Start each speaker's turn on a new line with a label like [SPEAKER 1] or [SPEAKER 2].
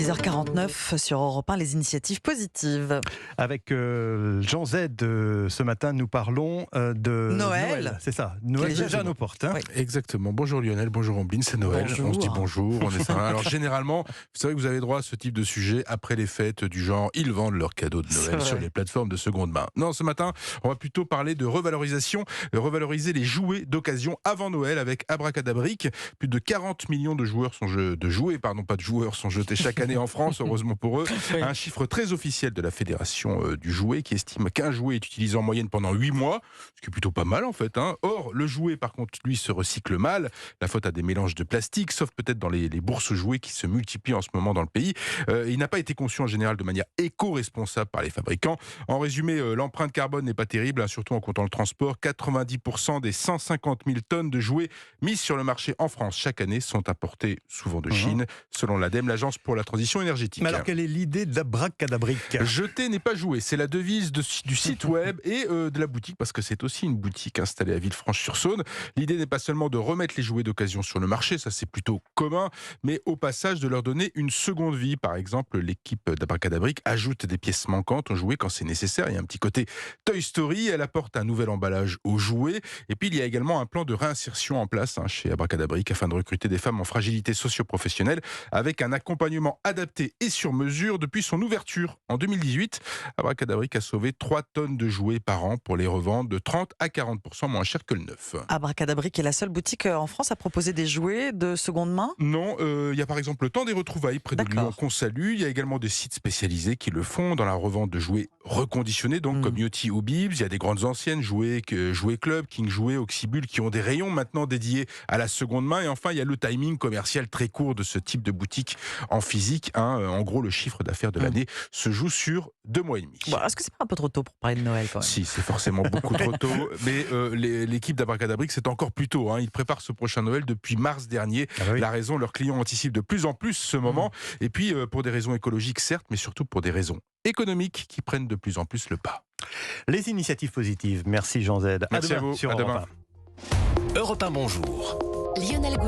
[SPEAKER 1] 6h49 sur Europe 1, les initiatives positives.
[SPEAKER 2] Avec Jean Z, ce matin, nous parlons de
[SPEAKER 1] Noël.
[SPEAKER 2] C'est ça, Noël déjà à nos portes. Hein.
[SPEAKER 1] Oui.
[SPEAKER 3] Exactement. Bonjour Lionel, bonjour Ambline, c'est Noël.
[SPEAKER 1] Bonjour.
[SPEAKER 3] On se dit bonjour, on est ça. Alors généralement, vous savez que vous avez droit à ce type de sujet après les fêtes du genre, ils vendent leurs cadeaux de Noël sur les plateformes de seconde main. Non, ce matin, on va plutôt parler de revalorisation, revaloriser les jouets d'occasion avant Noël avec Abracadabric. Plus de 40 millions de joueurs sont sont jetés chaque année en France, heureusement pour eux.
[SPEAKER 1] Oui.
[SPEAKER 3] Un chiffre très officiel de la Fédération du jouet qui estime qu'un jouet est utilisé en moyenne pendant 8 mois, ce qui est plutôt pas mal en fait. Or, le jouet par contre, lui, se recycle mal. La faute à des mélanges de plastique, sauf peut-être dans les bourses jouets qui se multiplient en ce moment dans le pays. Il n'a pas été conçu en général de manière éco-responsable par les fabricants. En résumé, l'empreinte carbone n'est pas terrible, surtout en comptant le transport. 90% des 150 000 tonnes de jouets mises sur le marché en France chaque année sont importées souvent de Chine, selon l'ADEME, l'Agence pour la transition énergétique.
[SPEAKER 2] Mais alors, quelle est l'idée d'Abracadabric ?
[SPEAKER 3] Jeter n'est pas jouer, c'est la devise du site web et de la boutique, parce que c'est aussi une boutique installée à Villefranche-sur-Saône. L'idée n'est pas seulement de remettre les jouets d'occasion sur le marché, ça c'est plutôt commun, mais au passage de leur donner une seconde vie. Par exemple, l'équipe d'Abracadabric ajoute des pièces manquantes aux jouets quand c'est nécessaire. Il y a un petit côté Toy Story, elle apporte un nouvel emballage aux jouets. Et puis il y a également un plan de réinsertion en place chez Abracadabric afin de recruter des femmes en fragilité socio-professionnelle avec un accompagnement adapté et sur mesure. Depuis son ouverture en 2018, Abracadabric a sauvé 3 tonnes de jouets par an pour les revendre de 30 à 40% moins cher que le neuf.
[SPEAKER 1] Abracadabric est la seule boutique en France à proposer des jouets de seconde main ?
[SPEAKER 3] Non, il y a par exemple le Temps des Retrouvailles près de Lyon qu'on salue. Il y a également des sites spécialisés qui le font dans la revente de jouets reconditionnés, donc comme Yoti ou Bibs. Il y a des grandes anciennes, Jouet Club, King Jouet, Oxybul, qui ont des rayons maintenant dédiés à la seconde main. Et enfin, il y a le timing commercial très court de ce type de boutique en physique. En gros, le chiffre d'affaires de l'année se joue sur 2 mois et demi.
[SPEAKER 1] Bon, est-ce que c'est pas un peu trop tôt pour parler de Noël quand même ?
[SPEAKER 3] Si, c'est forcément beaucoup trop tôt, mais l'équipe d'Abracadabric, c'est encore plus tôt. Ils préparent ce prochain Noël depuis mars dernier. La raison, leurs clients anticipent de plus en plus ce moment. Et puis, pour des raisons écologiques, certes, mais surtout pour des raisons économiques qui prennent de plus en plus le pas.
[SPEAKER 2] Les initiatives positives. Merci Jean Z.
[SPEAKER 3] Merci à vous.
[SPEAKER 2] Sur
[SPEAKER 3] à demain.
[SPEAKER 2] Europe 1.
[SPEAKER 4] Europe 1, bonjour.
[SPEAKER 5] Lionel Goujon.